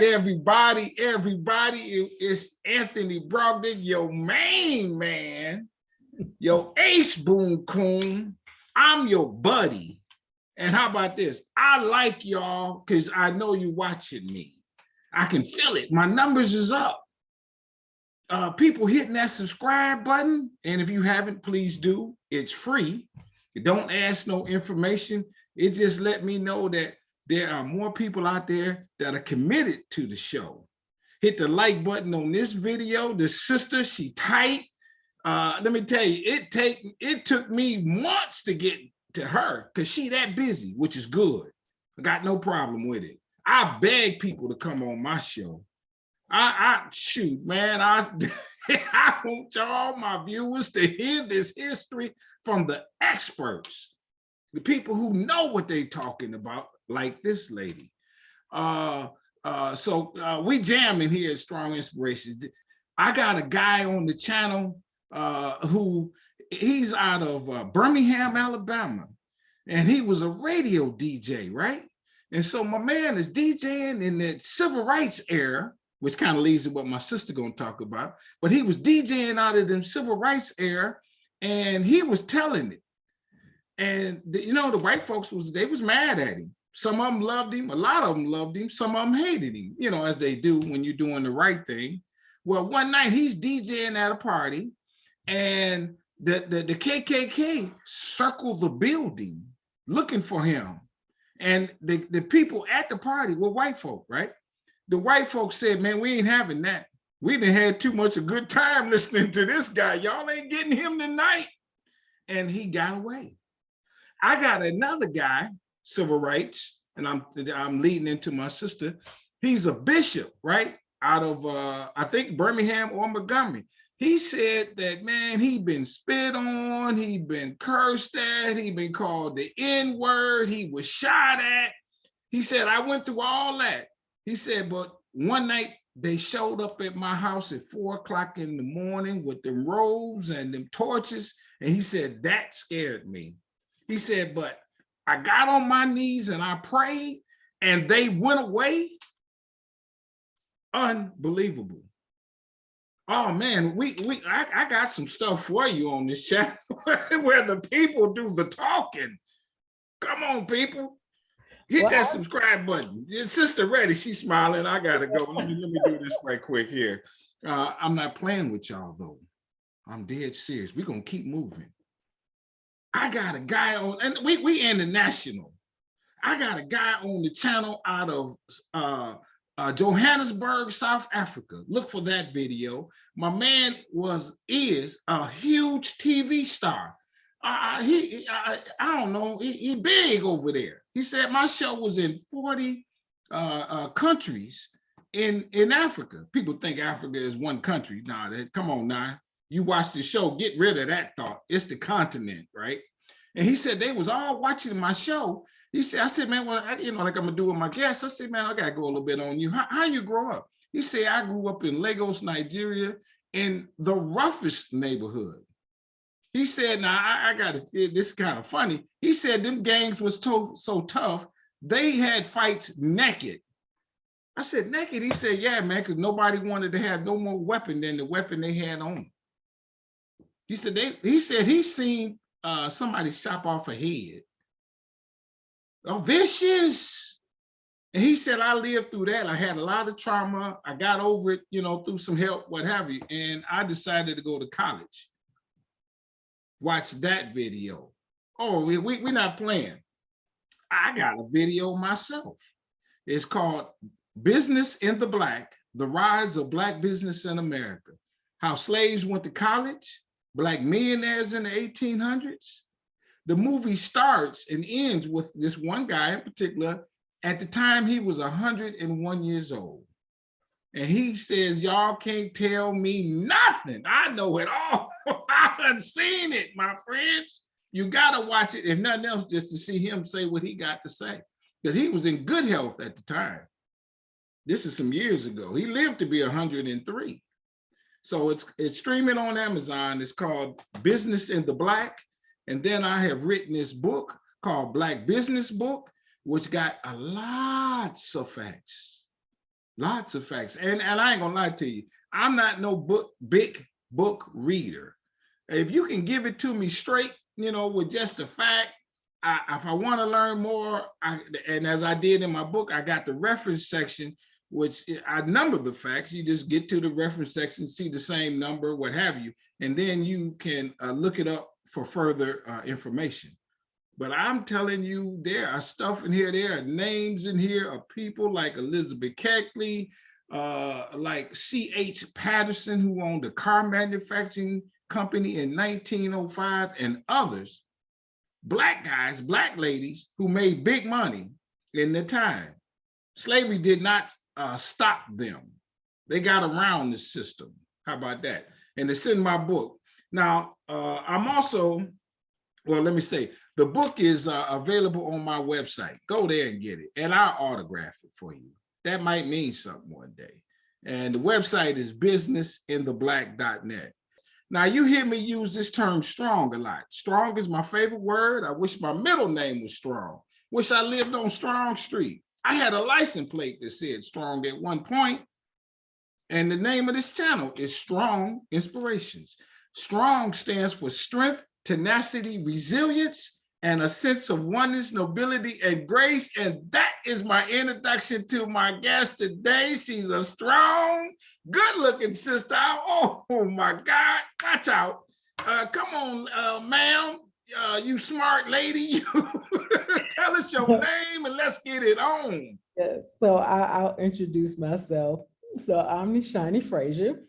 Everybody, it's Anthony Brogdon, your main man, your ace boom coon. I'm your buddy. And how about this? I like y'all because I know you watching me. I can feel it. My numbers is up. People hitting that subscribe button. And if you haven't, please do. It's free. Don't ask no information. It just let me know that there are more people out there that are committed to the show. Hit the like button on this video. The sister, she tight. Let me tell you, it took me months to get to her because she that busy, which is good. I got no problem with it. I beg people to come on my show. I shoot, man. I want y'all, my viewers, to hear this history from the experts, the people who know what they're talking about, like this lady. So we jamming here at Strong Inspirations. I got a guy on the channel who he's out of Birmingham, Alabama, and he was a radio DJ, right? And so my man is DJing in the civil rights era, which kind of leads to what my sister gonna talk about. But he was DJing out of the civil rights era, and he was telling it. And the white folks was mad at him. Some of them loved him, a lot of them loved him, some of them hated him, as they do when you're doing the right thing. Well, one night he's DJing at a party, and the KKK circled the building looking for him. And the people at the party were white folk, right? The white folks said, man, we ain't having that. We done had too much a good time listening to this guy. Y'all ain't getting him tonight. And he got away. I got another guy, civil rights, and I'm leading into my sister. He's a bishop, right? Out of, I think, Birmingham or Montgomery. He said that, man, he been spit on, he been cursed at, he been called the N-word, he was shot at. He said, I went through all that. He said, but one night they showed up at my house at 4 o'clock in the morning with them robes and them torches. And he said, that scared me. He said, but I got on my knees and I prayed and they went away. Unbelievable. Oh man, I got some stuff for you on this channel where the people do the talking. Come on, people. Hit that subscribe button. Your sister ready, she's smiling. I gotta go. Let me do this right quick here. I'm not playing with y'all though. I'm dead serious. We're gonna keep moving. I got a guy on, and we international. I got a guy on the channel out of Johannesburg, South Africa. Look for that video. My man is a huge TV star. I don't know, he big over there. He said my show was in 40 countries in Africa. People think Africa is one country. Nah, come on now. You watch the show, get rid of that thought. It's the continent, right? And he said they was all watching my show. He said, I said, man, well, like I'm gonna do with my guests. I said, man, I gotta go a little bit on you. How you grow up? He said, I grew up in Lagos, Nigeria, in the roughest neighborhood. He said, now I got to, this is kind of funny. He said them gangs was so tough, they had fights naked. I said, naked? He said, yeah, man, because nobody wanted to have no more weapon than the weapon they had on them. He said, he seen somebody chop off a head. Oh, vicious. And he said, I lived through that. I had a lot of trauma. I got over it, through some help, what have you. And I decided to go to college. Watch that video. Oh, we're not playing. I got a video myself. It's called Business in the Black, The Rise of Black Business in America. How slaves went to college, Black millionaires in the 1800s. The movie starts and ends with this one guy in particular. At the time, he was 101 years old. And he says, y'all can't tell me nothing. I know it all. I done seen it, my friends. You gotta watch it, if nothing else, just to see him say what he got to say. Because he was in good health at the time. This is some years ago. He lived to be 103. So it's streaming on Amazon. It's called Business in the Black. And then I have written this book called Black Business Book, which got a lots of facts. Lots of facts. And I ain't gonna lie to you, I'm not no big book reader. If you can give it to me straight, with just the fact, if I want to learn more, and as I did in my book, I got the reference section, which I number the facts. You just get to the reference section, see the same number, what have you, and then you can look it up for further information. But I'm telling you, there are stuff in here. There are names in here of people like Elizabeth Keckley, like C.H. Patterson, who owned a car manufacturing company in 1905, and others, Black guys, Black ladies who made big money in the time. Slavery did not stop them. They got around the system. How about that? And it's in my book. Now, I'm also, well, let me say, the book is available on my website. Go there and get it, and I'll autograph it for you. That might mean something one day. And the website is businessintheblack.net. Now, you hear me use this term strong a lot. Strong is my favorite word. I wish my middle name was Strong. Wish I lived on Strong Street. I had a license plate that said Strong at one point, and the name of this channel is Strong Inspirations. Strong stands for strength, tenacity, resilience, and a sense of oneness, nobility, and grace. And that is my introduction to my guest today. She's a strong, good-looking sister. Oh my God, watch out. Come on, ma'am, you smart lady. Tell us your name and let's get it on. Yes, so I'll introduce myself. So I'm Nishani Frazier.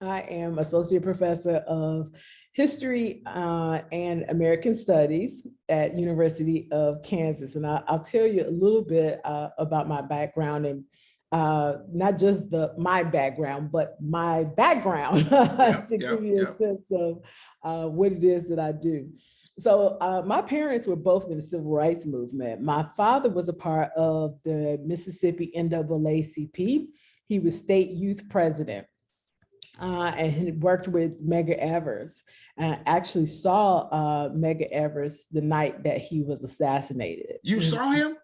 I am Associate Professor of History and American Studies at University of Kansas. And I'll tell you a little bit about my background, and not just my background, but my background to give you a sense of what it is that I do. So my parents were both in the civil rights movement. My father was a part of the Mississippi NAACP. He was state youth president. And he worked with Medgar Evers, and actually saw Medgar Evers the night that he was assassinated. You saw him?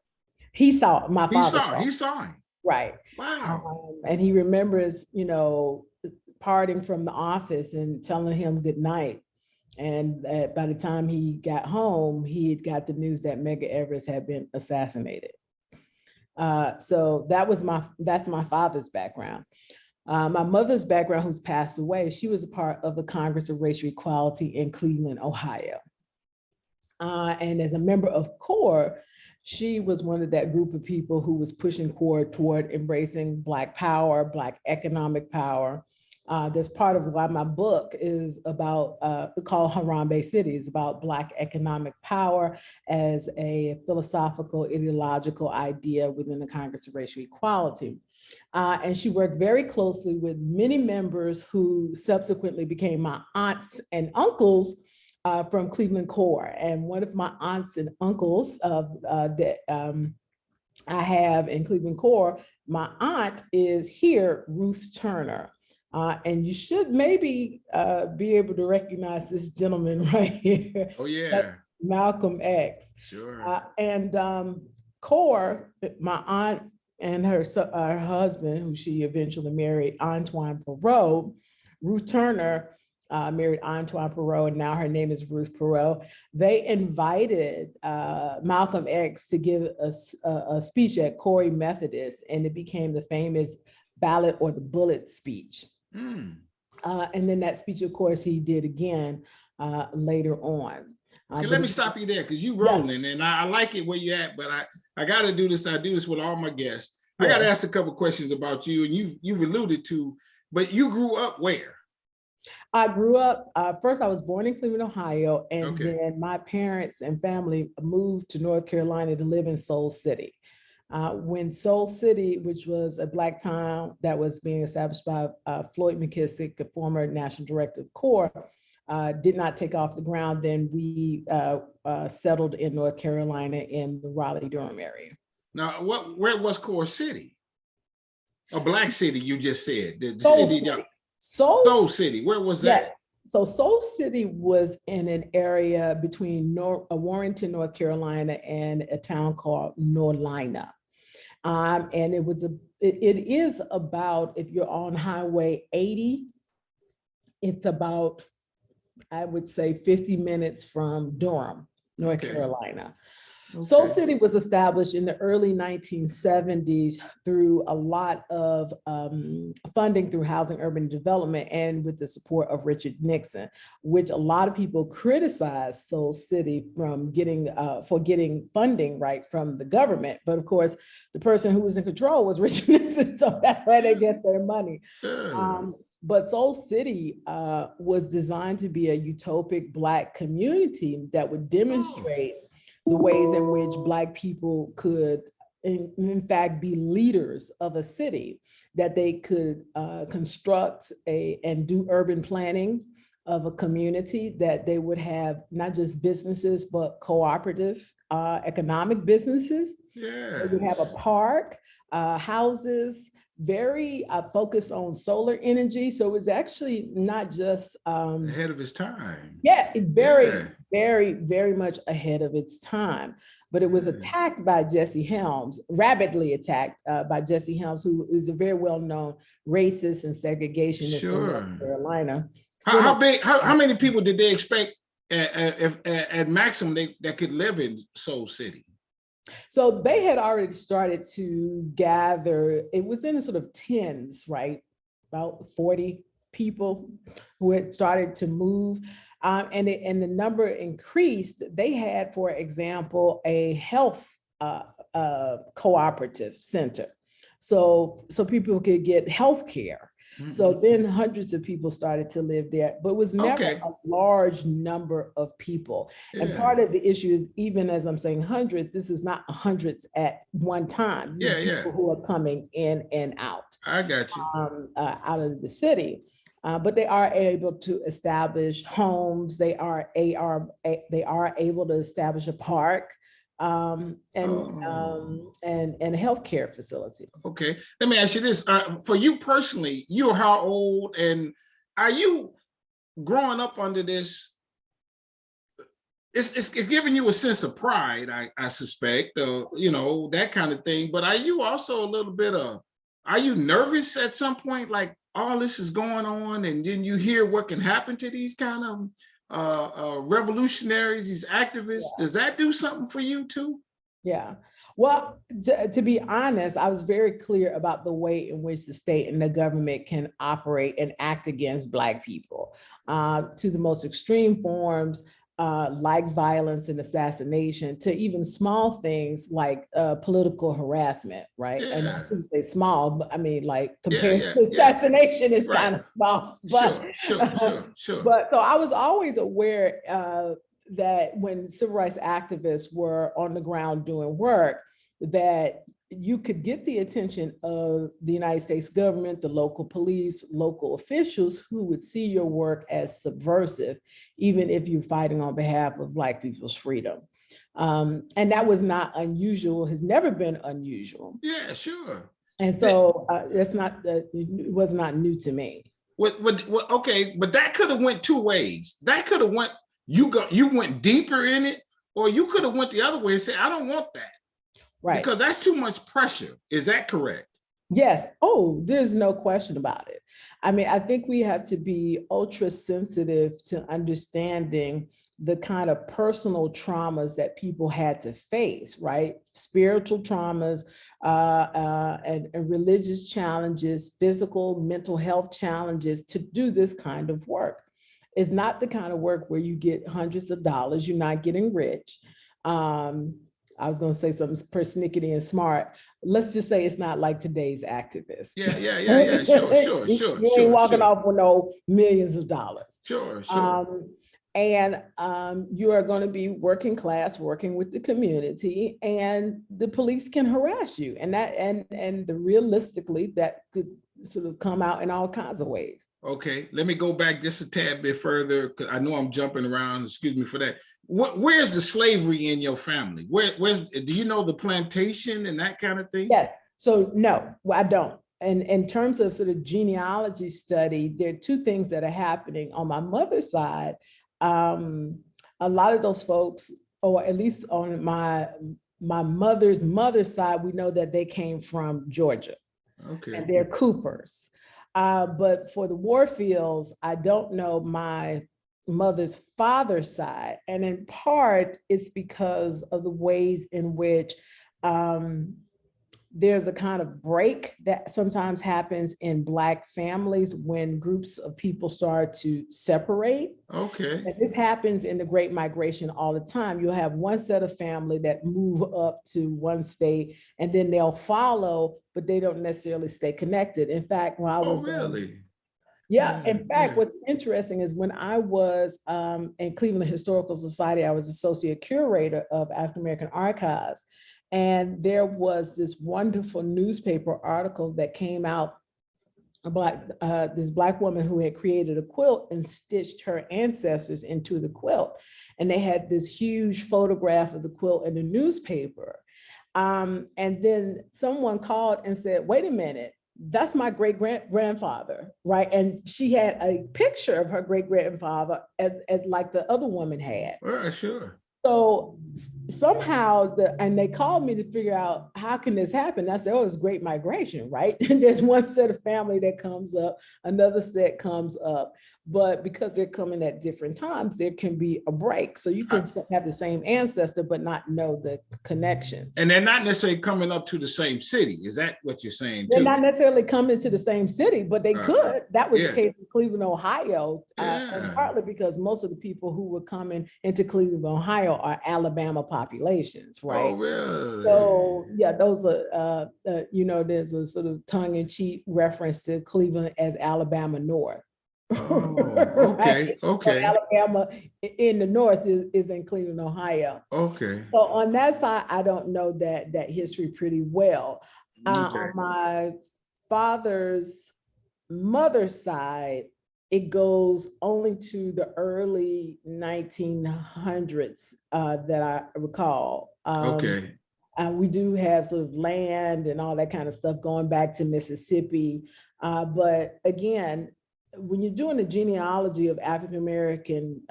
He saw, my father He saw him. Right. Wow. And he remembers, parting from the office and telling him good night. And by the time he got home, he had got the news that Medgar Evers had been assassinated. So that's my father's background. My mother's background, who's passed away, she was a part of the Congress of Racial Equality in Cleveland, Ohio. And as a member of CORE, she was one of that group of people who was pushing CORE toward embracing Black power, Black economic power. That's part of why my book is about, called Harambe City, is about Black economic power as a philosophical, ideological idea within the Congress of Racial Equality. And she worked very closely with many members who subsequently became my aunts and uncles from Cleveland CORE. And one of my aunts and uncles that I have in Cleveland CORE, my aunt is here, Ruth Turner. And you should maybe be able to recognize this gentleman right here. Oh, yeah. That's Malcolm X. Sure. And CORE, my aunt and her husband, who she eventually married, Antoine Perot, Ruth Turner married Antoine Perot, and now her name is Ruth Perot. They invited Malcolm X to give a speech at Corey Methodist, and it became the famous ballot or the bullet speech. And then that speech, of course, he did again later on. Okay, let me stop you there because you rolling, and I like it where you're at, but I got to do this. I do this with all my guests. I got to ask a couple questions about you, and you've alluded to, but you grew up where? I grew up, first I was born in Cleveland, Ohio, and then my parents and family moved to North Carolina to live in Soul City. When Soul City, which was a Black town that was being established by Floyd McKissick, the former national director of CORE, did not take off the ground, then we settled in North Carolina in the Raleigh-Durham area. Now, where was CORE City? A Black city, you just said. The city. Soul City, where was that? So Soul City was in an area between Warrenton, North Carolina, and a town called Norlina. And it is about, if you're on Highway 80, it's about, I would say, 50 minutes from Durham, North Carolina. Soul City was established in the early 1970s through a lot of funding through housing urban development and with the support of Richard Nixon, which a lot of people criticized Soul City from for getting funding right from the government. But of course, the person who was in control was Richard Nixon, so that's why they get their money. But Soul City was designed to be a utopic Black community that would demonstrate the ways in which Black people could, in fact, be leaders of a city, that they could construct and do urban planning of a community, that they would have not just businesses, but cooperative economic businesses. They would have a park, houses, very focused on solar energy. So it was actually not just ahead of his time. Yeah, very much ahead of its time. But it was attacked by Jesse Helms, rapidly attacked by Jesse Helms, who is a very well-known racist and segregationist in North Carolina. How many people did they expect at maximum that could live in Soul City? So they had already started to gather, it was in the sort of tens, right? About 40 people who had started to move. And the number increased. They had, for example, a health cooperative center. So people could get health care. So then hundreds of people started to live there, but it was never a large number of people. And part of the issue is, even as I'm saying hundreds, this is not hundreds at one time. This is people who are coming in and out. I got you. Out of the city. But they are able to establish homes. They are able to establish a park and a healthcare facility. Okay, let me ask you this: for you personally, you're how old, and are you growing up under this? It's giving you a sense of pride, I suspect, that kind of thing. But are you also a little bit are you nervous at some point, like all this is going on, and then you hear what can happen to these kind of revolutionaries, these activists? Does that do something for you too? Yeah. Well, to be honest, I was very clear about the way in which the state and the government can operate and act against Black people to the most extreme forms, like violence and assassination, to even small things like political harassment, right? And I shouldn't say small, but I mean, like, compared to assassination, it's kind of small. But, sure. But so I was always aware that when civil rights activists were on the ground doing work, that you could get the attention of the United States government, the local police, local officials, who would see your work as subversive, even if you're fighting on behalf of Black people's freedom. And that was not unusual, has never been unusual. Yeah, sure. And so it was not new to me. Okay, but that could have went two ways. That could have went, you went deeper in it, or you could have went the other way and said, I don't want that. Right. Because that's too much pressure. Is that correct? Yes. Oh, there's no question about it. I mean, I think we have to be ultra sensitive to understanding the kind of personal traumas that people had to face, right? Spiritual traumas and religious challenges, physical, mental health challenges to do this kind of work. It's not the kind of work where you get hundreds of dollars. You're not getting rich. I was going to say something persnickety and smart. Let's just say it's not like today's activists. Yeah. Sure. You ain't walking off with no millions of dollars. Sure. And you are going to be working class, working with the community, and the police can harass you. And realistically, that could sort of come out in all kinds of ways. Okay, let me go back just a tad bit further, because I know I'm jumping around. Excuse me for that. Where's the slavery in your family? Do you know the plantation and that kind of thing? Yes. So no, I don't. And in terms of sort of genealogy study, there are two things that are happening. On my mother's side, a lot of those folks, or at least on my my mother's side, we know that they came from Georgia. Okay. And they're Coopers. But for the Warfields, I don't know my mother's father's side. And in part, it's because of the ways in which there's a kind of break that sometimes happens in Black families when groups of people start to separate. Okay. And this happens in the Great Migration all the time. You'll have one set of family that move up to one state, and then they'll follow, but they don't necessarily stay connected. In fact, when I was really? Yeah, in fact, what's interesting is when I was in Cleveland Historical Society, I was associate curator of African American archives. And there was this wonderful newspaper article that came out about this Black woman who had created a quilt and stitched her ancestors into the quilt. And they had this huge photograph of the quilt in the newspaper. And then someone called and said, wait a minute, that's my great-grandfather, right? And she had a picture of her great-grandfather as like the other woman had. Sure. So somehow, and they called me to figure out how can this happen. I said, oh, it's Great Migration, right? And there's one set of family that comes up, another set comes up. But because they're coming at different times, there can be a break. So you can have the same ancestor, but not know the connections. And they're not necessarily coming up to the same city. Is that what you're saying too? They're not necessarily coming to the same city, but they could. That was the case in Cleveland, Ohio, and partly because most of the people who were coming into Cleveland, Ohio are Alabama populations, right? Oh, really? So yeah, those are, there's a sort of tongue-in-cheek reference to Cleveland as Alabama North. Oh, okay, right? okay. So Alabama in the north is in Cleveland, Ohio. Okay. So on that side, I don't know that history pretty well. On my father's mother's side, it goes only to the early 1900s that I recall. Okay. We do have sort of land and all that kind of stuff going back to Mississippi. But again, when you're doing the genealogy of African-American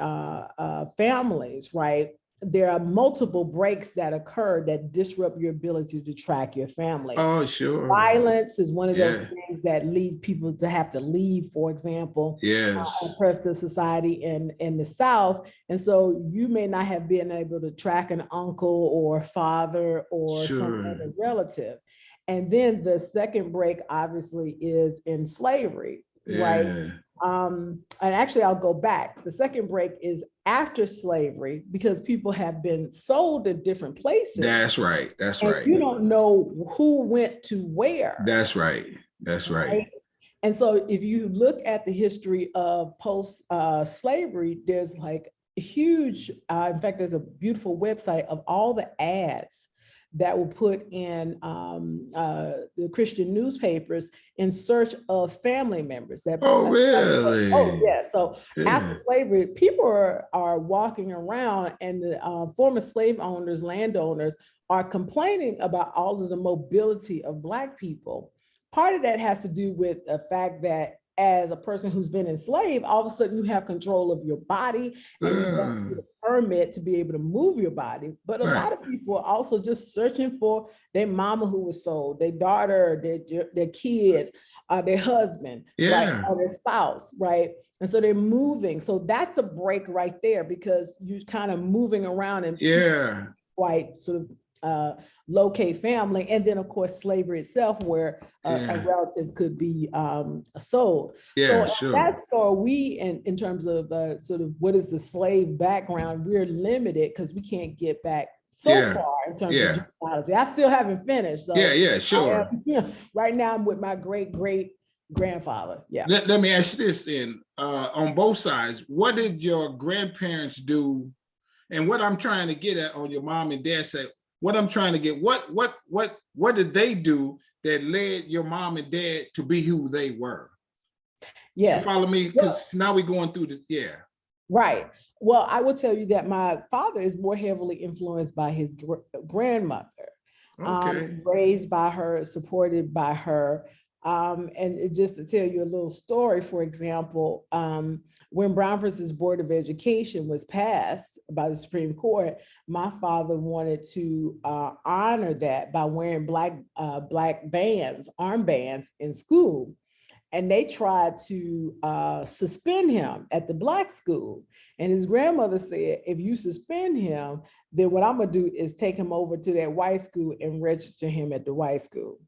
families, right, there are multiple breaks that occur that disrupt your ability to track your family. Oh, sure. Violence is one of those things that lead people to have to leave, for example, oppressive society in the South. And so you may not have been able to track an uncle or father or some other relative. And then the second break obviously is in slavery, right? And actually I'll go back. The second break is after slavery because people have been sold in different places. That's right. That's right. You don't know who went to where. That's right. That's right. And so if you look at the history of post slavery, there's like a huge, in fact, there's a beautiful website of all the ads that were put in the Christian newspapers in search of family members. Really? Oh, yeah. So after slavery, people are walking around and the former slave owners, landowners are complaining about all of the mobility of Black people. Part of that has to do with the fact that as a person who's been enslaved, all of a sudden you have control of your body and you don't need a permit to be able to move your body. But a lot of people are also just searching for their mama who was sold, their daughter, their kids, their husband, right, or their spouse, right? And so they're moving. So that's a break right there because you're kind of moving around and quite sort of locate family. And then of course, slavery itself, where a relative could be sold. So that's, or we, in terms of sort of what is the slave background, we're limited because we can't get back so far in terms of genealogy. I still haven't finished. So right now I'm with my great-great-grandfather. Let me ask you this then, on both sides, what did your grandparents do? And what I'm trying to get at on your mom and dad side, what I'm trying to get, what did they do that led your mom and dad to be who they were? Yes. You follow me? Because now we're going through the, Right. Well, I will tell you that my father is more heavily influenced by his grandmother, raised by her, supported by her. Just to tell you a little story, for example, when Brown versus Board of Education was passed by the Supreme Court, my father wanted to honor that by wearing black bands, armbands in school. And they tried to suspend him at the black school. And his grandmother said, if you suspend him, then what I'm gonna do is take him over to that white school and register him at the white school.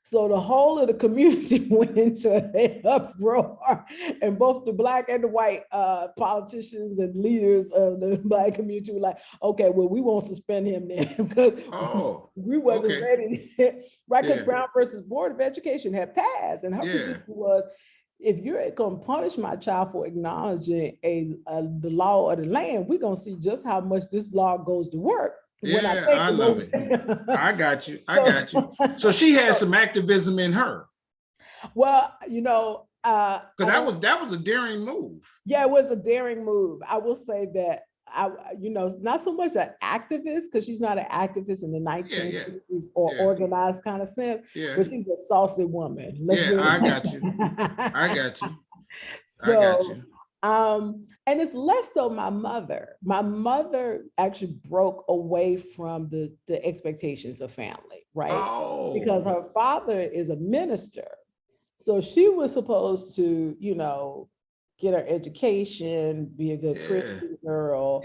So the whole of the community went into an uproar, and both the black and the white politicians and leaders of the black community were like, okay, well, we won't suspend him then because we wasn't ready. Right, because Brown versus Board of Education had passed, and her position was, if you're going to punish my child for acknowledging the law of the land, we're going to see just how much this law goes to work. I love it. I got you. So she had some activism in her. Well, because that was a daring move. Yeah, it was a daring move. I will say that not so much an activist, because she's not an activist in the 1960s or organized kind of sense, but she's a saucy woman. I got you. So, I got you. And it's less so my mother. My mother actually broke away from the expectations of family, right? Because her father is a minister. So she was supposed to, get her education, be a good Christian girl,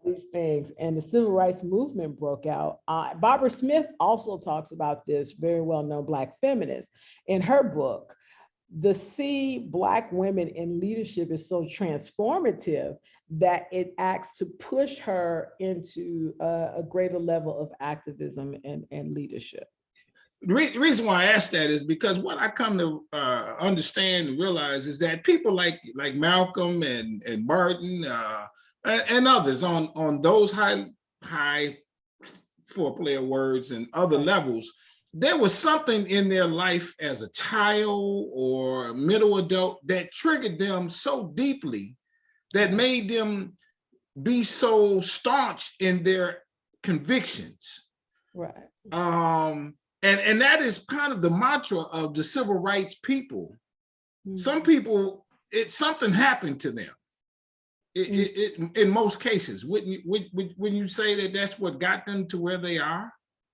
these things. And the civil rights movement broke out. Barbara Smith also talks about this, very well-known Black feminist, in her book. The see Black women in leadership is so transformative that it acts to push her into a greater level of activism and leadership. The reason why I asked that is because what I come to understand and realize is that people like Malcolm and Martin and others on those high four-player words and other levels, there was something in their life as a child or middle adult that triggered them so deeply that made them be so staunch in their convictions. Right. And that is kind of the mantra of the civil rights people. Mm-hmm. Some people, something happened to them. In most cases, wouldn't you say that that's what got them to where they are?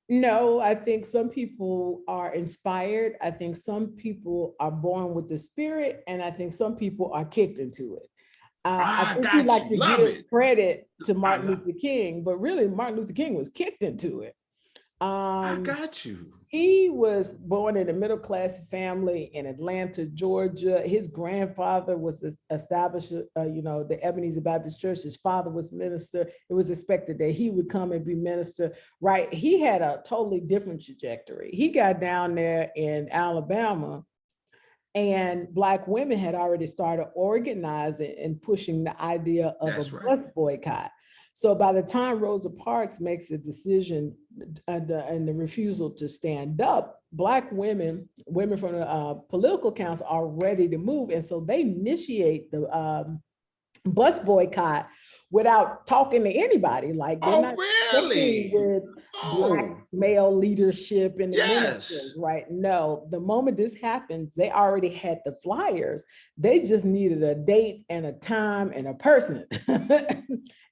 No, I think some people are inspired. I think some people are born with the spirit, and I think some people are kicked into it. I think we like to give credit to Martin Luther King, but really Martin Luther King was kicked into it. I got you. He was born in a middle-class family in Atlanta, Georgia. His grandfather was the establisher, the Ebenezer Baptist Church. His father was minister. It was expected that he would come and be minister, right? He had a totally different trajectory. He got down there in Alabama, and Black women had already started organizing and pushing the idea of bus boycott. So by the time Rosa Parks makes the decision and the refusal to stand up, Black women from the political council are ready to move. And so they initiate the bus boycott without talking to anybody. Like they're not really? With Black male leadership in the ministry, right? No, the moment this happens, they already had the flyers. They just needed a date and a time and a person.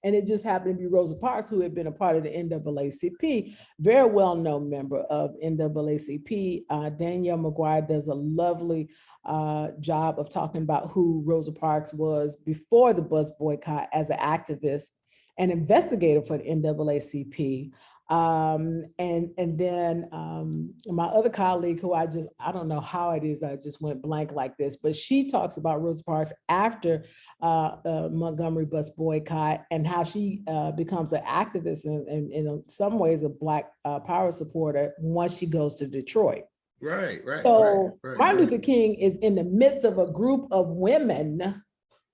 And it just happened to be Rosa Parks, who had been a part of the NAACP, very well-known member of NAACP. Danielle McGuire does a lovely job of talking about who Rosa Parks was before the bus boycott as an activist and investigator for the NAACP. And then my other colleague, who I don't know how it is, I just went blank like this, but she talks about Rosa Parks after Montgomery bus boycott and how she becomes an activist and in some ways a Black power supporter once she goes to Detroit. Right. So Martin Luther King is in the midst of a group of women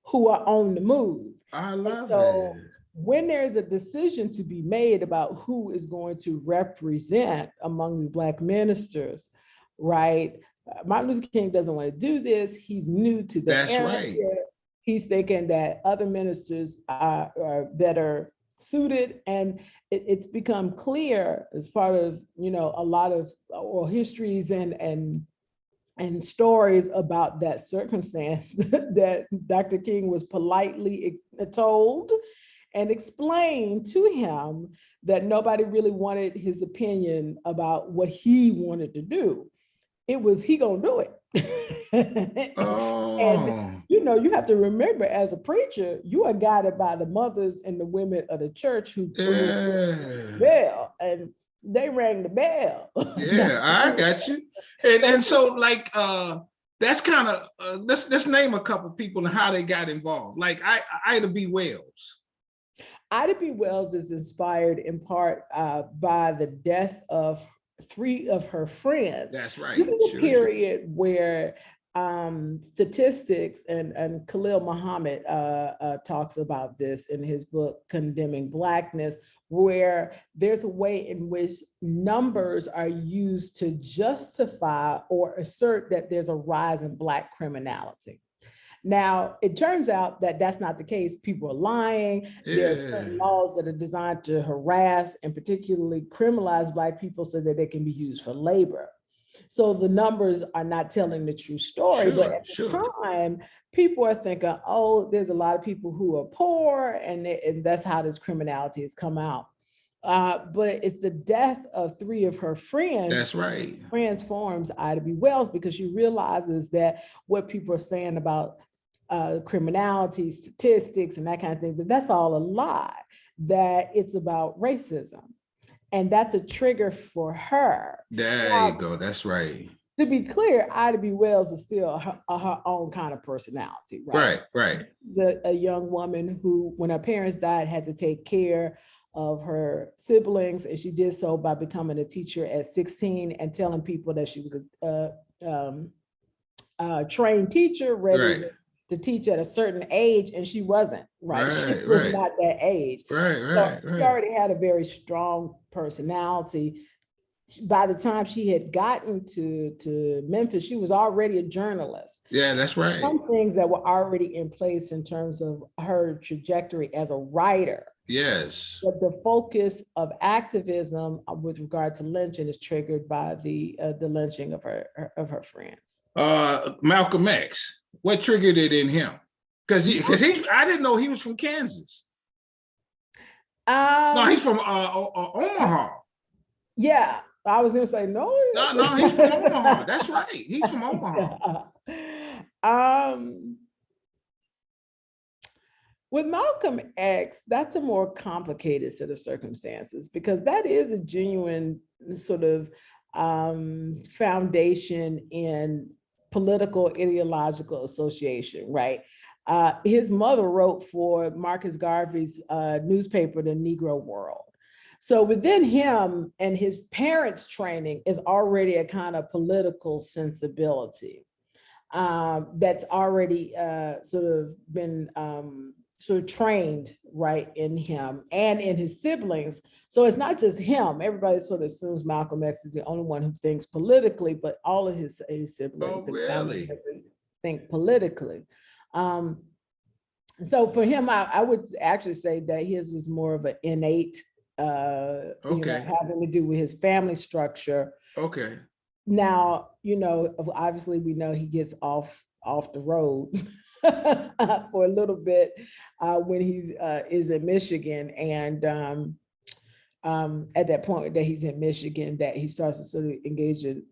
who are on the move. I love it. When there's a decision to be made about who is going to represent among these Black ministers, right? Martin Luther King doesn't want to do this. He's new to the area. Right. He's thinking that other ministers are better suited, and it's become clear as part of a lot of oral histories and and stories about that circumstance that Dr. King was politely told and explained to him that nobody really wanted his opinion about what he wanted to do. It was he gonna do it. Oh, And you have to remember, as a preacher, you are guided by the mothers and the women of the church who yeah. bell, and they rang the bell. Yeah, I got you. And so like that's kind of let's name a couple people and how they got involved. Like Ida B. Wells. Ida B. Wells is inspired in part by the death of 3 of her friends. That's right. This is a period where statistics, and Khalil Muhammad talks about this in his book, Condemning Blackness, where there's a way in which numbers are used to justify or assert that there's a rise in Black criminality. Now, it turns out that that's not the case. People are lying. There are certain laws that are designed to harass and particularly criminalize Black people so that they can be used for labor. So the numbers are not telling the true story. But at the time, people are thinking, oh, there's a lot of people who are poor, and that's how this criminality has come out. But it's the death of 3 of her friends. That's right. Transforms Ida B. Wells, because she realizes that what people are saying about criminality, statistics, and that kind of thing, that's all a lie, that it's about racism. And that's a trigger for her. There you go. That's right. To be clear, Ida B. Wells is still her own kind of personality, right? Right. A young woman who, when her parents died, had to take care of her siblings, and she did so by becoming a teacher at 16 and telling people that she was a trained teacher, ready to teach at a certain age, and she wasn't, right? She was not that age. So she already had a very strong personality. By the time she had gotten to Memphis, she was already a journalist. Yeah, that's right. Some things that were already in place in terms of her trajectory as a writer. Yes. But the focus of activism with regard to lynching is triggered by the lynching of her friends. Malcolm X. What triggered it in him? Because I didn't know he was from Kansas. No, he's from Omaha. Yeah, I was gonna say no. No, he's from Omaha. That's right. He's from Omaha. With Malcolm X, that's a more complicated set of circumstances, because that is a genuine sort of foundation in political ideological association, right? His mother wrote for Marcus Garvey's newspaper, The Negro World. So within him and his parents' training is already a kind of political sensibility that's already sort of been sort of trained right in him and in his siblings. So it's not just him. Everybody sort of assumes Malcolm X is the only one who thinks politically, but all of his siblings and family members think politically. So for him, I would actually say that his was more of an innate, having to do with his family structure. Okay. Now, obviously we know he gets off the road for a little bit when he is in Michigan, and at that point that he's in Michigan, that he starts to sort of engage in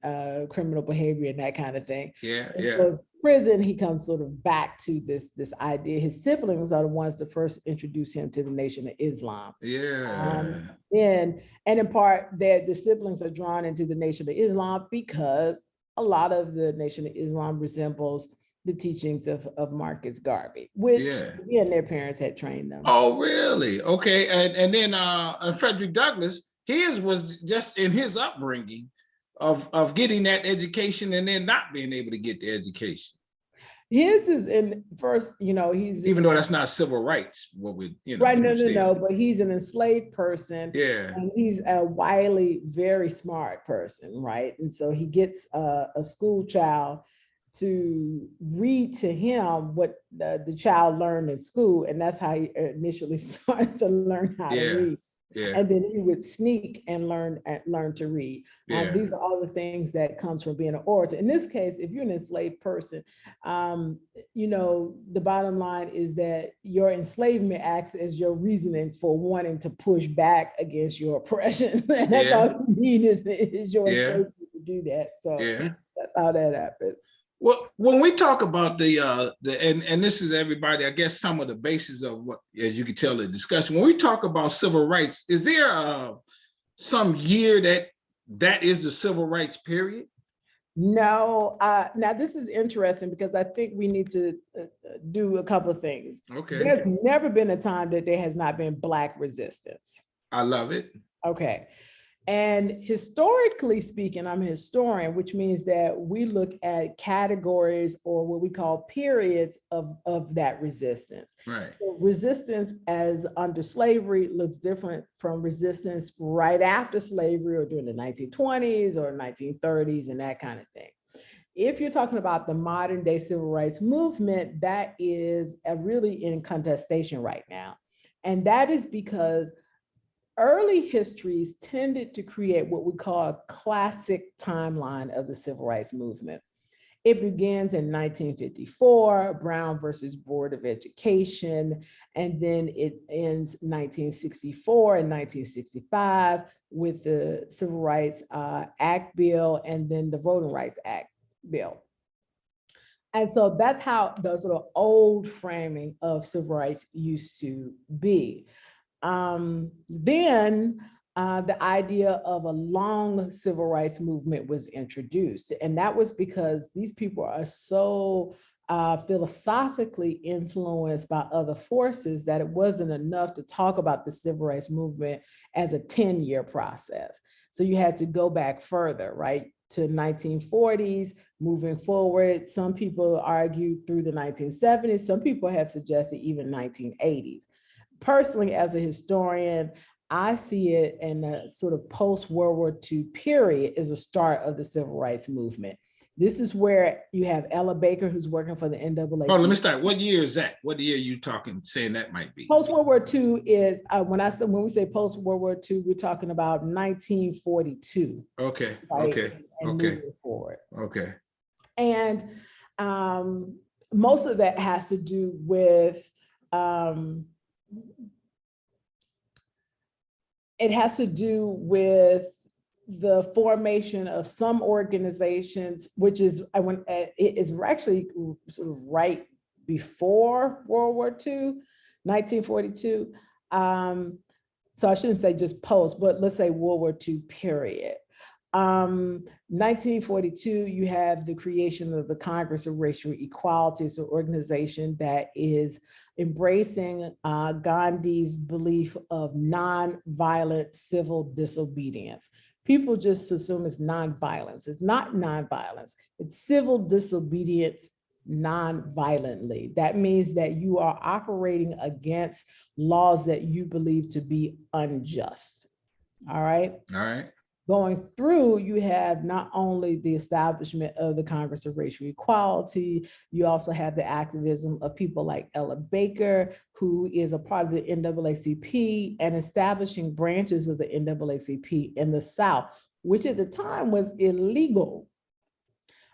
criminal behavior and that kind of thing. Yeah. So prison, he comes sort of back to this idea. His siblings are the ones that first introduce him to the Nation of Islam. Yeah. And in part, the siblings are drawn into the Nation of Islam because a lot of the Nation of Islam resembles the teachings of Marcus Garvey, which again, their parents had trained them. Oh, really? Okay. And then Frederick Douglass, his was just in his upbringing of getting that education and then not being able to get the education. His is in first, he's even though that's not civil rights, what we right? No, but he's an enslaved person. Yeah, and he's a wily, very smart person, right? And so he gets a school child to read to him what the child learned in school, and that's how he initially started to learn how to read. Yeah. And then he would sneak and learn to read. Yeah. These are all the things that comes from being an orator. In this case, if you're an enslaved person, the bottom line is that your enslavement acts as your reasoning for wanting to push back against your oppression. And that's all you need is your enslavement to do that. So that's how that happens. Well, when we talk about and this is everybody, I guess some of the basis of what, as you can tell, the discussion. When we talk about civil rights, is there some year that is the civil rights period? No. Now this is interesting because I think we need to do a couple of things. Okay. There's never been a time that there has not been Black resistance. I love it. Okay. And historically speaking, I'm a historian, which means that we look at categories or what we call periods of that resistance. Right. So resistance as under slavery looks different from resistance right after slavery or during the 1920s or 1930s and that kind of thing. If you're talking about the modern day civil rights movement, that is really in contestation right now. And that is because early histories tended to create what we call a classic timeline of the civil rights movement. It begins in 1954, Brown versus Board of Education, and then it ends 1964 and 1965 with the Civil Rights Act bill and then the Voting Rights Act bill. And so that's how the sort of old framing of civil rights used to be. Then the idea of a long civil rights movement was introduced. And that was because these people are so philosophically influenced by other forces that it wasn't enough to talk about the civil rights movement as a 10-year process. So you had to go back further, right, to 1940s, moving forward. Some people argue through the 1970s. Some people have suggested even 1980s. Personally, as a historian, I see it in a sort of post-World War II period as a start of the civil rights movement. This is where you have Ella Baker, who's working for the NAACP. Oh, let me start. What year is that? What year are you saying that might be? Post-World War II is, when we say post-World War II, we're talking about 1942. Okay, right? okay, and okay. Moving forward. Okay. And most of that has to do with, it has to do with the formation of some organizations, which is it is actually sort of right before World War II, 1942. So I shouldn't say just post, but let's say World War II period. 1942, you have the creation of the Congress of Racial Equality. It's an organization that is embracing Gandhi's belief of nonviolent civil disobedience. People just assume it's nonviolence. It's not nonviolence. It's civil disobedience non-violently. That means that you are operating against laws that you believe to be unjust. All right. All right. Going through, you have not only the establishment of the Congress of Racial Equality, you also have the activism of people like Ella Baker, who is a part of the NAACP and establishing branches of the NAACP in the South, which at the time was illegal.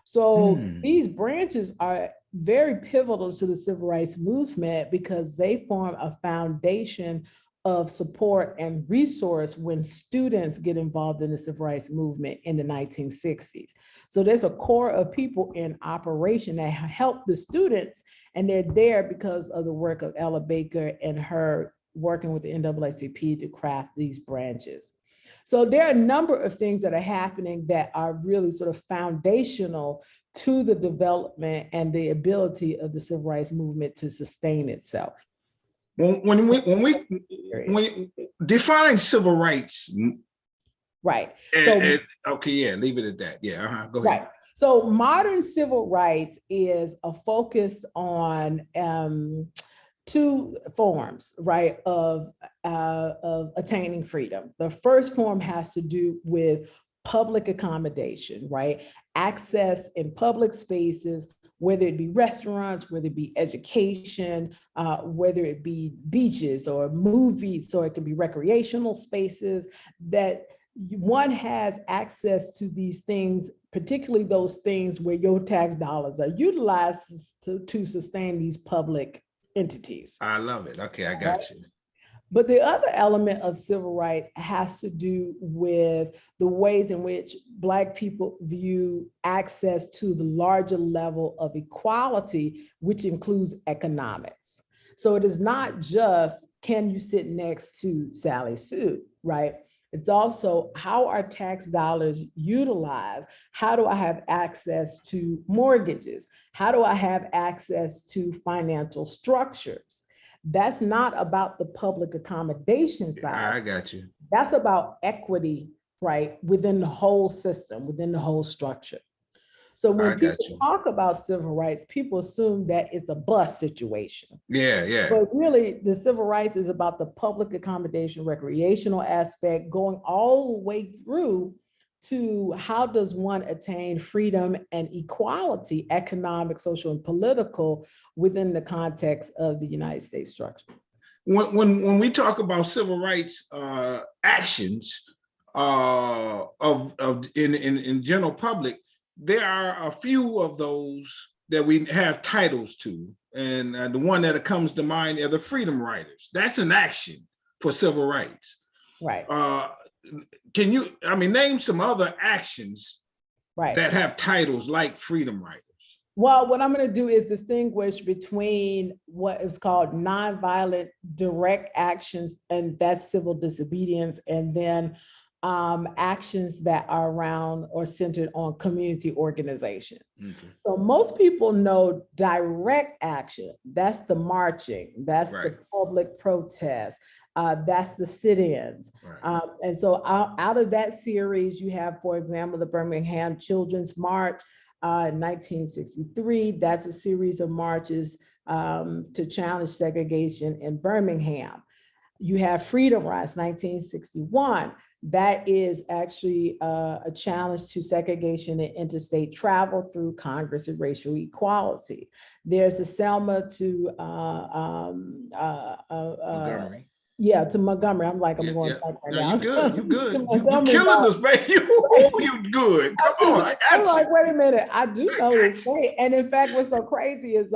So these branches are very pivotal to the civil rights movement because they form a foundation of support and resource when students get involved in the civil rights movement in the 1960s. So there's a core of people in operation that help the students, and they're there because of the work of Ella Baker and her working with the NAACP to craft these branches. So there are a number of things that are happening that are really sort of foundational to the development and the ability of the civil rights movement to sustain itself. When we define civil rights, right? Okay, yeah, leave it at that. Yeah, go ahead. Right. So modern civil rights is a focus on two forms, right, of attaining freedom. The first form has to do with public accommodation, right? Access in public spaces whether it be restaurants, whether it be education, whether it be beaches or movies, or it can be recreational spaces, that one has access to these things, particularly those things where your tax dollars are utilized to sustain these public entities. I love it. Okay, I got you. But the other element of civil rights has to do with the ways in which Black people view access to the larger level of equality, which includes economics. So it is not just, can you sit next to Sally Sue, right? It's also, how are tax dollars utilized? How do I have access to mortgages? How do I have access to financial structures? That's not about the public accommodation side. I got you. That's about equity, right, within the whole system, within the whole structure. So when people talk about civil rights, people assume that it's a bus situation. Yeah. But really, the civil rights is about the public accommodation, recreational aspect, going all the way through to how does one attain freedom and equality, economic, social, and political, within the context of the United States structure. When we talk about civil rights actions in general public, there are a few of those that we have titles to, and the one that comes to mind are the freedom riders. That's an action for civil rights. Right. Can you, name some other actions that have titles like freedom riders? Well, what I'm going to do is distinguish between what is called nonviolent direct actions, and that's civil disobedience, and then actions that are around or centered on community organization. Okay. So most people know direct action. That's the marching, that's the public protest, that's the sit-ins. And so out of that series, you have, for example, the Birmingham Children's March, 1963. That's a series of marches to challenge segregation in Birmingham. You have Freedom Rides, 1961. That is actually a challenge to segregation and interstate travel through Congress and racial equality. There's the Selma to Montgomery. Yeah, to Montgomery. I'm like, I'm going back right now. You good. You good. You're killing this, man. You good. Come on. I'm like, wait a minute. I do know this state. And in fact, what's so crazy is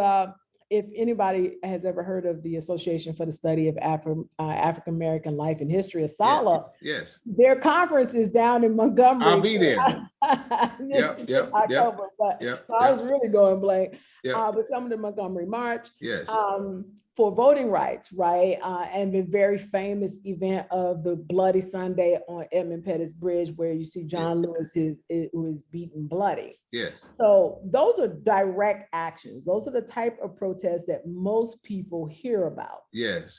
if anybody has ever heard of the Association for the Study of African American Life and History, ASALH, yes, their conference is down in Montgomery. I'll be there. October, so I was really going blank. But some of the Montgomery March, for voting rights, right? And the very famous event of the Bloody Sunday on Edmund Pettus Bridge, where you see John Lewis who is beaten bloody. Yes. So those are direct actions. Those are the type of protests that most people hear about. Yes.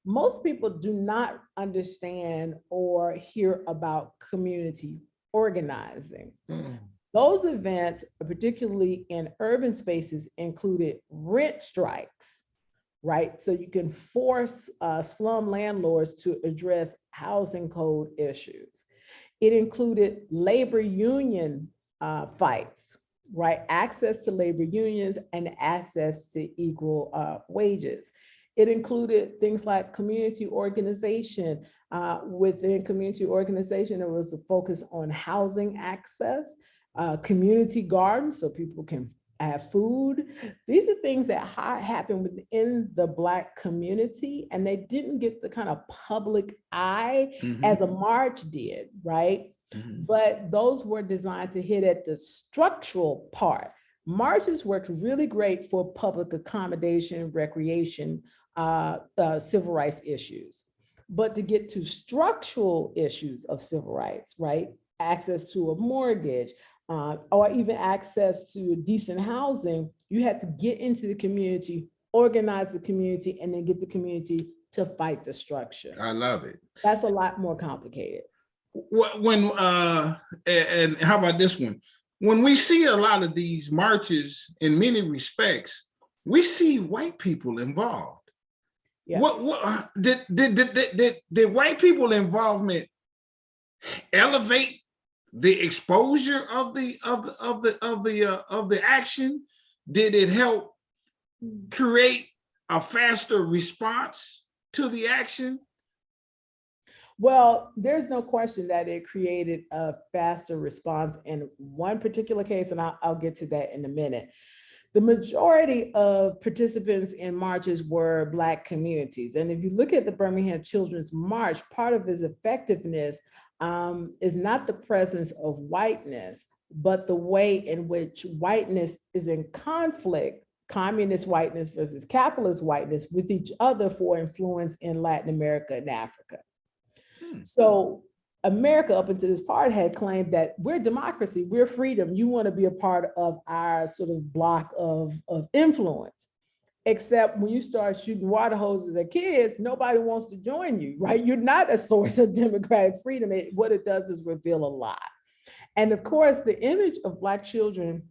Most people do not understand or hear about community organizing. Those events, particularly in urban spaces, included rent strikes, right? So you can force slum landlords to address housing code issues. It included labor union fights, right? Access to labor unions and access to equal wages. It included things like community organization. Within community organization, there was a focus on housing access, community gardens so people can have food. These are things that happen within the Black community, and they didn't get the kind of public eye as a march did, right? But those were designed to hit at the structural part. Marches worked really great for public accommodation, recreation, civil rights issues. But to get to structural issues of civil rights, right? Access to a mortgage, or even access to decent housing, you had to get into the community, organize the community, and then get the community to fight the structure. I love it. That's a lot more complicated. When and how about this one? When we see a lot of these marches, in many respects, we see white people involved. Yeah. What did white people involvement elevate the exposure of the action? Did it help create a faster response to the action? Well, there's no question that it created a faster response in one particular case, and I'll get to that in a minute. The majority of participants in marches were Black communities. And if you look at the Birmingham Children's March, part of its effectiveness is not the presence of whiteness, but the way in which whiteness is in conflict, communist whiteness versus capitalist whiteness, with each other for influence in Latin America and Africa. So America, up until this part, had claimed that we're democracy, we're freedom. You want to be a part of our sort of block of influence. Except when you start shooting water hoses at kids, nobody wants to join you, right? You're not a source of democratic freedom. What it does is reveal a lie. And of course, the image of Black children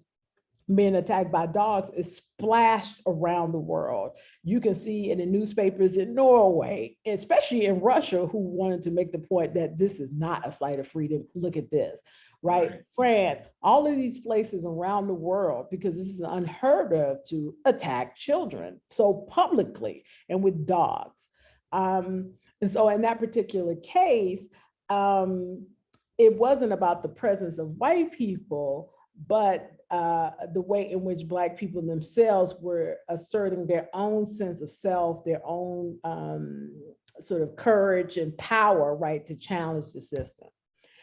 being attacked by dogs is splashed around the world. You can see in the newspapers in Norway, especially in Russia, who wanted to make the point that this is not a site of freedom. Look at this, right? France, all of these places around the world, because this is unheard of to attack children so publicly and with dogs. And so in that particular case, it wasn't about the presence of white people, but the way in which Black people themselves were asserting their own sense of self, their own sort of courage and power, right, to challenge the system.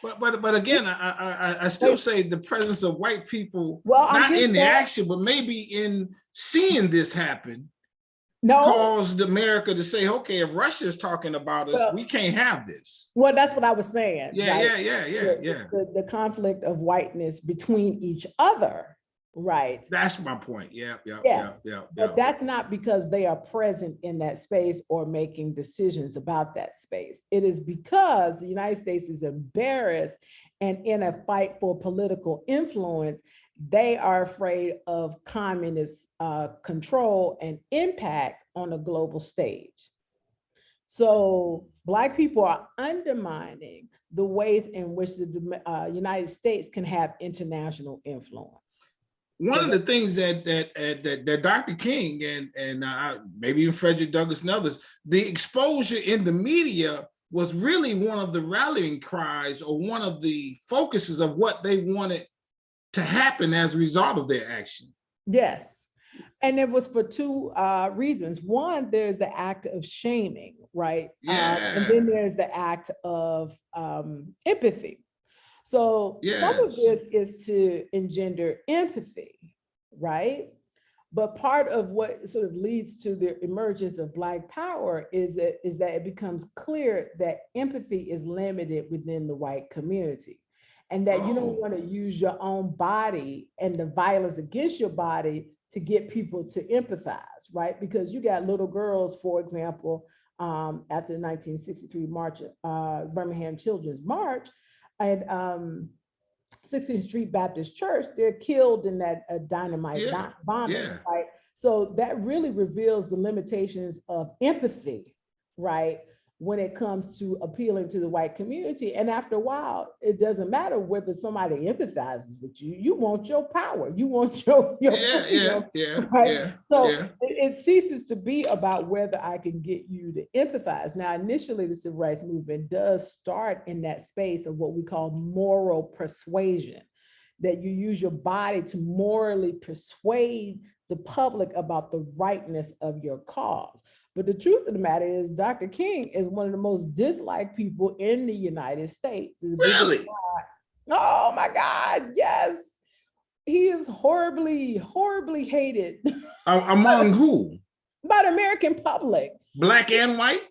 But again, I still say the presence of white people, not in the action, but maybe in seeing this happen, caused America to say, okay, if Russia is talking about us, we can't have this. Well, that's what I was saying. Yeah. The conflict of whiteness between each other, right? That's my point. Yeah. But that's not because they are present in that space or making decisions about that space. It is because the United States is embarrassed, and in a fight for political influence, they are afraid of communist control and impact on a global stage. So Black people are undermining the ways in which the United States can have international influence. One of the things that Dr. King and maybe even Frederick Douglass and others, the exposure in the media was really one of the rallying cries, or one of the focuses of what they wanted to happen as a result of their action. Yes. And it was for two reasons. One, there's the act of shaming, right? And then there's the act of empathy. So some of this is to engender empathy, right? But part of what sort of leads to the emergence of Black power is that it becomes clear that empathy is limited within the white community. And that you don't want to use your own body and the violence against your body to get people to empathize, right? Because you got little girls, for example, after the 1963 March, Birmingham Children's March, and 16th Street Baptist Church, they're killed in that dynamite bombing, right? So that really reveals the limitations of empathy, right? When it comes to appealing to the white community. And after a while, it doesn't matter whether somebody empathizes with you, you want your power, you want your right? It ceases to be about whether I can get you to empathize. Now, initially, the civil rights movement does start in that space of what we call moral persuasion, that you use your body to morally persuade the public about the rightness of your cause. But the truth of the matter is, Dr. King is one of the most disliked people in the United States. Really? Oh my God, yes. He is horribly, horribly hated. Among who? By the American public. Black and white?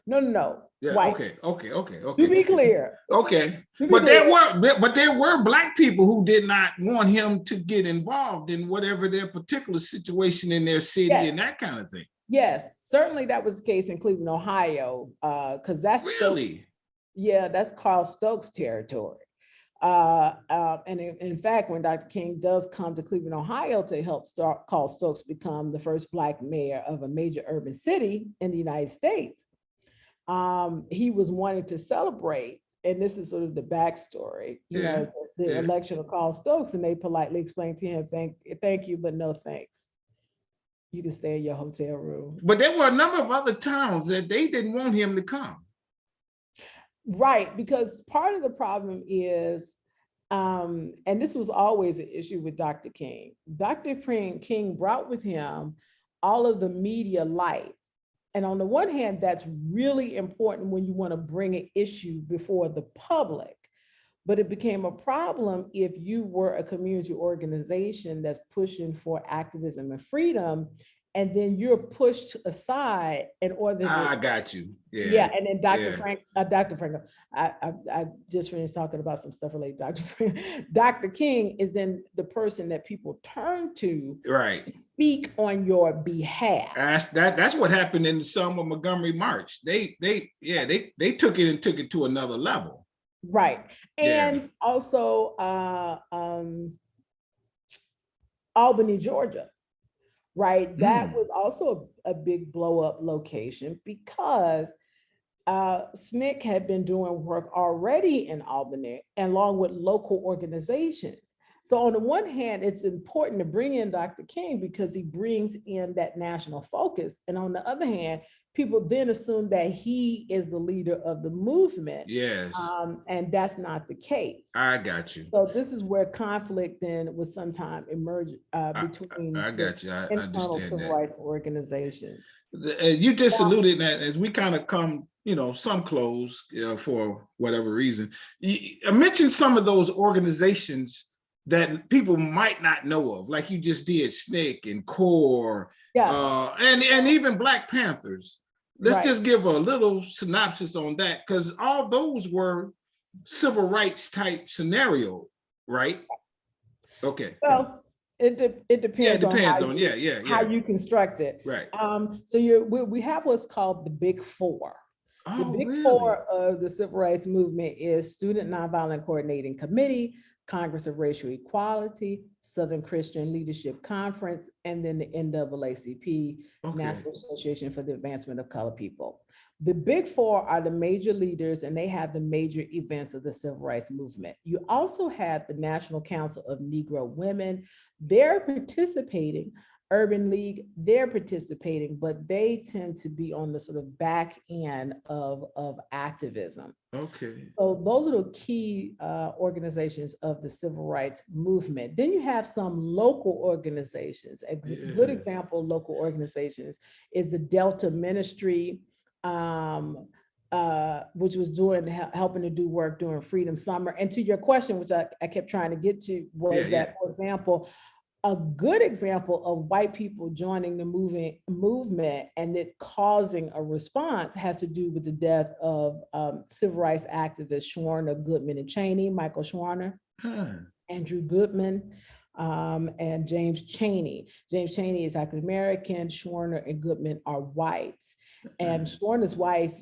No. Yeah, white. Okay. To be clear. Okay. But there were Black people who did not want him to get involved in whatever their particular situation in their city and that kind of thing. Yes, certainly that was the case in Cleveland, Ohio, because that's really, that's Carl Stokes' territory. And in fact, when Dr. King does come to Cleveland, Ohio to help Carl Stokes become the first Black mayor of a major urban city in the United States, he was wanting to celebrate, and this is sort of the backstory, you know, the election of Carl Stokes, and they politely explained to him, thank you, but no thanks. You can stay in your hotel room. But there were a number of other towns that they didn't want him to come. Right, because part of the problem is, and this was always an issue with Dr. King. Dr. King brought with him all of the media light. And on the one hand, that's really important when you want to bring an issue before the public. But it became a problem if you were a community organization that's pushing for activism and freedom, and then you're pushed aside in order to— I got you. Yeah, and then Dr. Frank, I just finished talking about some stuff related to Dr. Frank. Dr. King is then the person that people turn to, right, to speak on your behalf. That's what happened in the Selma Montgomery March. They took it to another level. Right. And also Albany, Georgia, right? That was also a big blow up location because SNCC had been doing work already in Albany along with local organizations. So on the one hand, it's important to bring in Dr. King because he brings in that national focus. And on the other hand, people then assume that he is the leader of the movement. Yes. And that's not the case. I got you. So this is where conflict then was sometimes emerge between I got you. I understand civil rights organizations. You just alluded that as we kind of come, some close for whatever reason. I mentioned some of those organizations that people might not know of, like you just did, SNCC and CORE, and even Black Panthers. Let's just give a little synopsis on that, because all those were civil rights type scenario, right? Okay. Well, it depends. Yeah, it depends on how you construct it. Right. So we have what's called the Big Four. The Big Four of the civil rights movement is Student Nonviolent Coordinating Committee, Congress of Racial Equality, Southern Christian Leadership Conference, and then the NAACP, National Association for the Advancement of Colored People. The Big Four are the major leaders, and they have the major events of the civil rights movement. You also have the National Council of Negro Women. They're participating. Urban League, they're participating, but they tend to be on the sort of back end of activism. Okay. So those are the key organizations of the civil rights movement. Then you have some local organizations. A good example of local organizations is the Delta Ministry, which was helping to do work during Freedom Summer. And to your question, which I kept trying to get to, was that, for example, a good example of white people joining the movement and it causing a response has to do with the death of civil rights activists Schwerner, Goodman, and Chaney, Michael Schwerner, Andrew Goodman, and James Chaney. James Chaney is African American, Schwerner and Goodman are white. And Schwerner's wife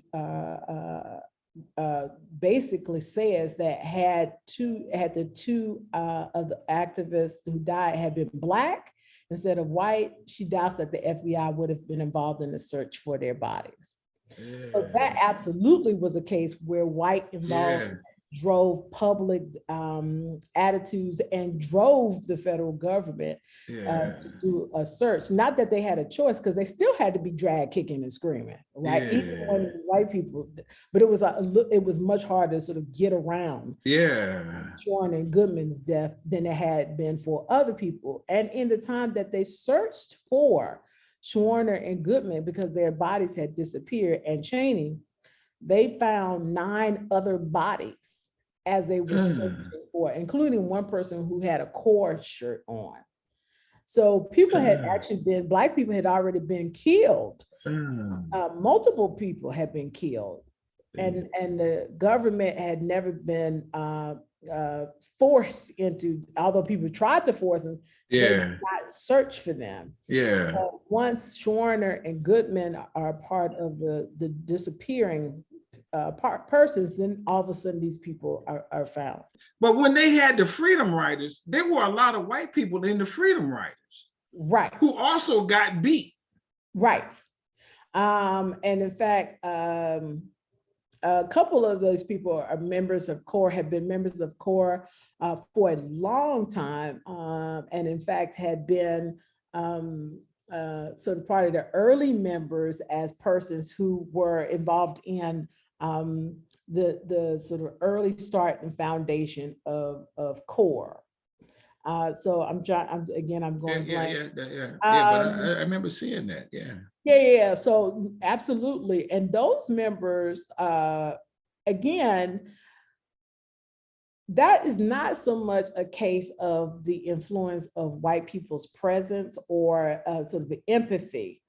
basically says that had the two of the activists who died had been Black instead of white, she doubts that the FBI would have been involved in the search for their bodies. So that absolutely was a case where white involvement drove public attitudes and drove the federal government to do a search. Not that they had a choice, because they still had to be dragged kicking and screaming, right? Even when white people, but it was much harder to sort of get around Schwerner and Goodman's death than it had been for other people. And in the time that they searched for Schwerner and Goodman, because their bodies had disappeared, and Chaney, they found 9 other bodies as they were searching for, including one person who had a CORE shirt on. So people had actually been, Black people had already been killed. Multiple people had been killed. And the government had never been forced into, although people tried to force them, they did not search for them. Once Schwerner and Goodman are part of the disappearing persons, then all of a sudden these people are found. But when they had the Freedom Riders, there were a lot of white people in the Freedom Riders, right, who also got beat. Right. And in fact, a couple of those people are members of CORE, have been members of CORE for a long time, and in fact had been sort of part of the early members as persons who were involved in the sort of early start and foundation of CORE. So I'm going blank. Yeah. But I remember seeing that. Yeah. Yeah. So absolutely. And those members, again, that is not so much a case of the influence of white people's presence or sort of the empathy.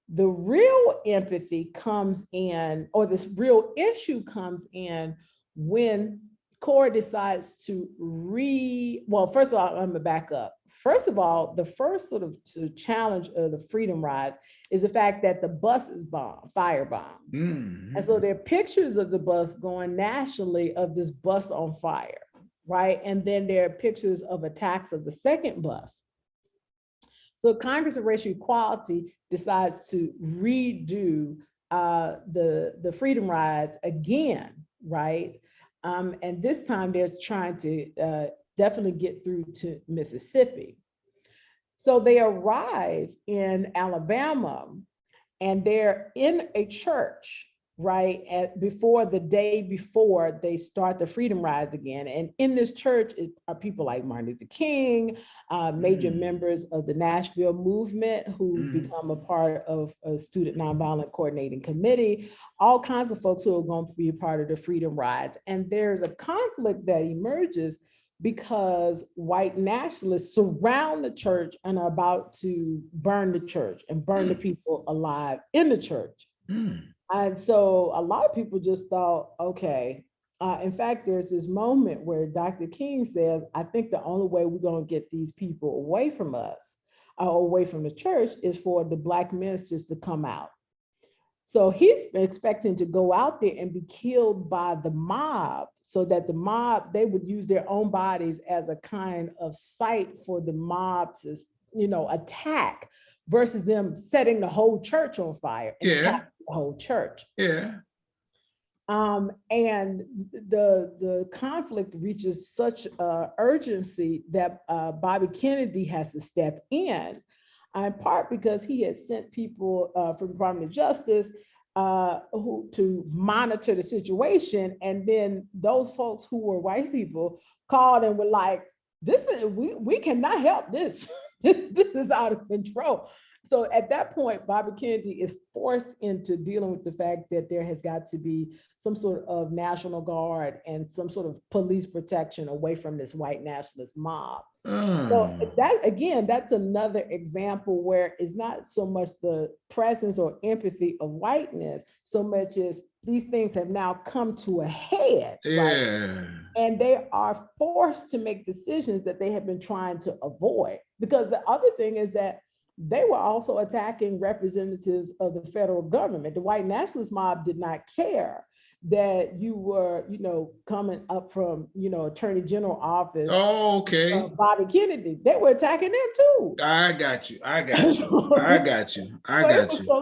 The real empathy comes in, or this real issue comes in when CORE decides to well, first of all, I'm gonna back up. First of all, the first sort of challenge of the Freedom Rides is the fact that the bus is firebombed. Mm-hmm. And so there are pictures of the bus going nationally of this bus on fire, right? And then there are pictures of attacks of the second bus. So Congress of Racial Equality decides to redo the Freedom Rides again, right? And this time they're trying to definitely get through to Mississippi. So they arrive in Alabama and they're in a church, right? Before the day before they start the Freedom Rides again. And in this church are people like Martin Luther King, major members of the Nashville movement who become a part of a Student Nonviolent Coordinating Committee, all kinds of folks who are going to be a part of the Freedom Rides. And there's a conflict that emerges because white nationalists surround the church and are about to burn the church and burn the people alive in the church. And so a lot of people just thought, okay, in fact, there's this moment where Dr. King says, I think the only way we're going to get these people away from us, away from the church, is for the Black ministers to come out. So he's expecting to go out there and be killed by the mob, so that the mob, they would use their own bodies as a kind of site for the mob to, attack, versus them setting the whole church on fire and attacking the whole church. Yeah. And the conflict reaches such urgency that Bobby Kennedy has to step in part because he had sent people from the Department of Justice who to monitor the situation. And then those folks who were white people called and were like, we cannot help this. This is out of control. So at that point, Bobby Kennedy is forced into dealing with the fact that there has got to be some sort of National Guard and some sort of police protection away from this white nationalist mob. So that's another example where it's not so much the presence or empathy of whiteness, so much as these things have now come to a head, right? And they are forced to make decisions that they have been trying to avoid. Because the other thing is that they were also attacking representatives of the federal government. The white nationalist mob did not care that you were, coming up from, Attorney General office. Oh, okay. Bobby Kennedy. They were attacking them too. I got you. It was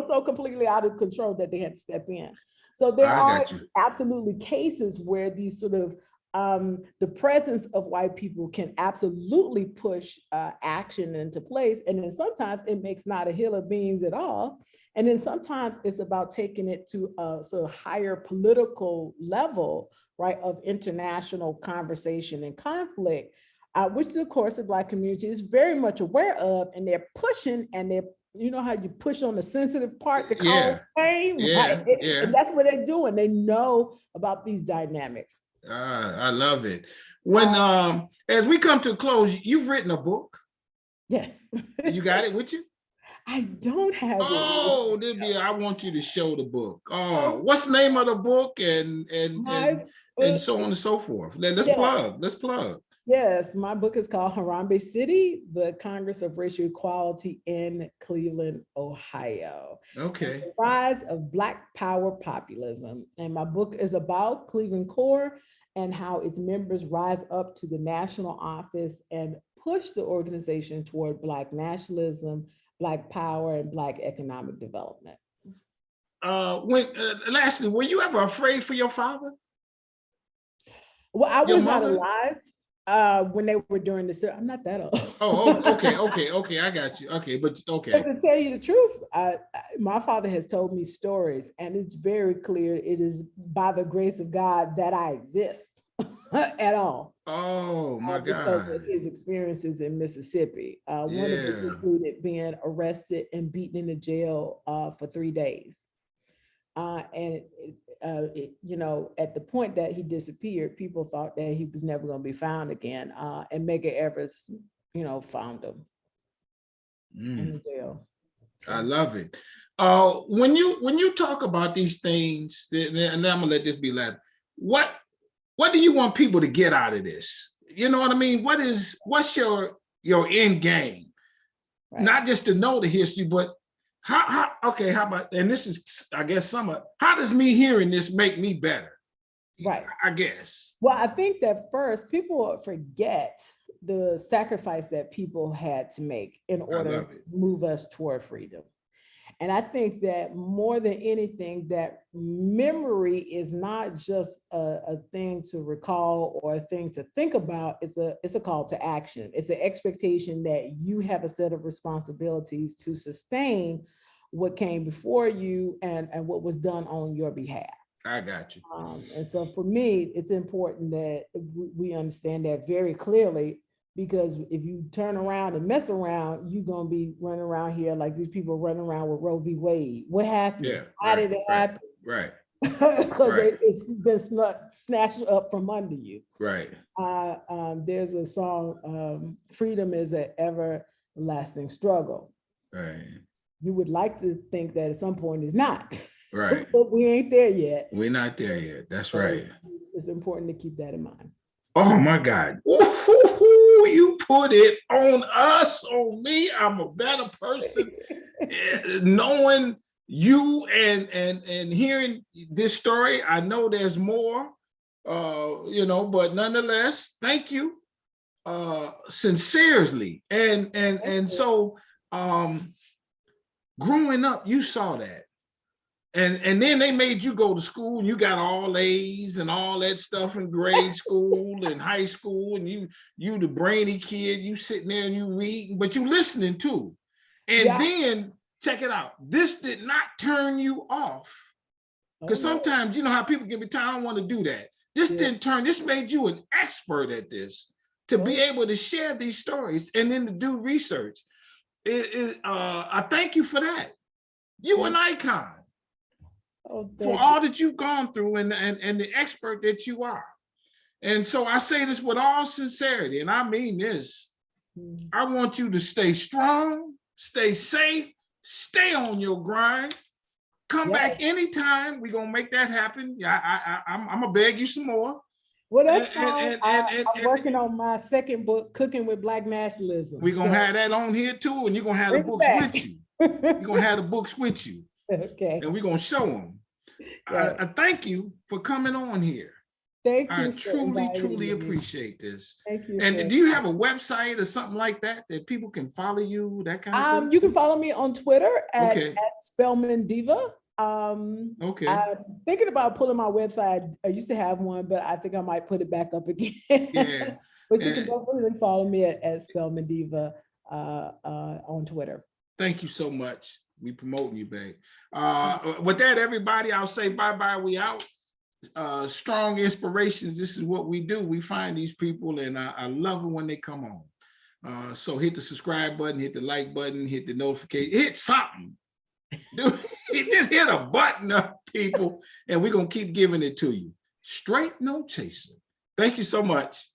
so completely out of control that they had to step in. So there are absolutely cases where these sort of the presence of white people can absolutely push action into place. And then sometimes it makes not a hill of beans at all. And then sometimes it's about taking it to a sort of higher political level, right, of international conversation and conflict, which of course the Black community is very much aware of, and they're pushing, and they're, how you push on the sensitive part, the cause shame, right? And that's what they're doing. They know about these dynamics. I love it. When as we come to a close, you've written a book. Yes. You got it with you? I don't have it. Oh, I want you to show the book. What's the name of the book and so on and so forth. Let's plug. Yes, my book is called Harambe City, the Congress of Racial Equality in Cleveland, Ohio. Okay. The rise of Black power populism. And my book is about Cleveland CORE and how its members rise up to the national office and push the organization toward Black nationalism, Black power, and Black economic development. Lastly, were you ever afraid for your father? Well, I Your was not mother? alive when they were doing this. I'm not that old. Okay. I got you. Okay, but But okay. to tell you the truth, my father has told me stories, and it's very clear it is by the grace of God that I exist at all. Oh my Because of God. his experiences in Mississippi, one of which Yeah. included being arrested and beaten into jail for 3 days. At the point that he disappeared, people thought that he was never going to be found again. And Medgar Evers, found him in the jail. I So, love it. When you talk about these things, and I'm gonna let this be last. What do you want people to get out of this? You know what I mean? What's your end game? right. Not just to know the history, but how about, and this is, I guess, how does me hearing this make me better? Right. I guess. Well, I think that first people forget the sacrifice that people had to make in order to move us toward freedom. And I think that more than anything, that memory is not just a thing to recall or a thing to think about. It's a call to action. It's an expectation that you have a set of responsibilities to sustain what came before you and what was done on your behalf. I got you. And so for me, it's important that we understand that very clearly, because if you turn around and mess around, you're going to be running around here like these people running around with Roe v. Wade. What happened? Yeah. How did it happen? Right. Because it's been snatched up from under you. Right. There's a song, freedom is an everlasting struggle. Right. You would like to think that at some point it's not. Right. But we ain't there yet. We're not there yet. That's right. It's important to keep that in mind. Oh my God. Ooh, you put it on us, on me. I'm a better person. Knowing you and hearing this story, I know there's more, but nonetheless, thank you sincerely. And so growing up, you saw that. And then they made you go to school and you got all A's and all that stuff in grade school and high school, and you the brainy kid, you sitting there and you reading, but you listening too. And then check it out. This did not turn you off. Because sometimes you know how people get me tired, I don't want to do that. This this made you an expert at this, to be able to share these stories and then to do research. I thank you for that. You an icon. For all that you've gone through and the expert that you are. And so I say this with all sincerity, and I mean this. I want you to stay strong, stay safe, stay on your grind. Come back anytime. We're going to make that happen. I'm going to beg you some more. Well, that's fine. I'm working on my second book, Cooking with Black Nationalism. We're going to have that on here too, and you're going to have the books with you. You're going to have the books with you. Okay. And we're going to show them. I thank you for coming on here. Thank you. I truly appreciate this. Thank you. And do you have a website or something like that people can follow you, that kind of thing? You can follow me on Twitter at Spellman Diva. I'm thinking about pulling my website. I used to have one, but I think I might put it back up again. Yeah. But you can definitely follow me at Spellman Diva on Twitter. Thank you so much. We promoting you, babe. With that, everybody, I'll say bye-bye. We out. Strong inspirations. This is what we do. We find these people, and I love it when they come on. So hit the subscribe button, hit the like button, hit the notification, hit something. Dude, just hit a button up, people, and we're going to keep giving it to you. Straight, no chaser. Thank you so much.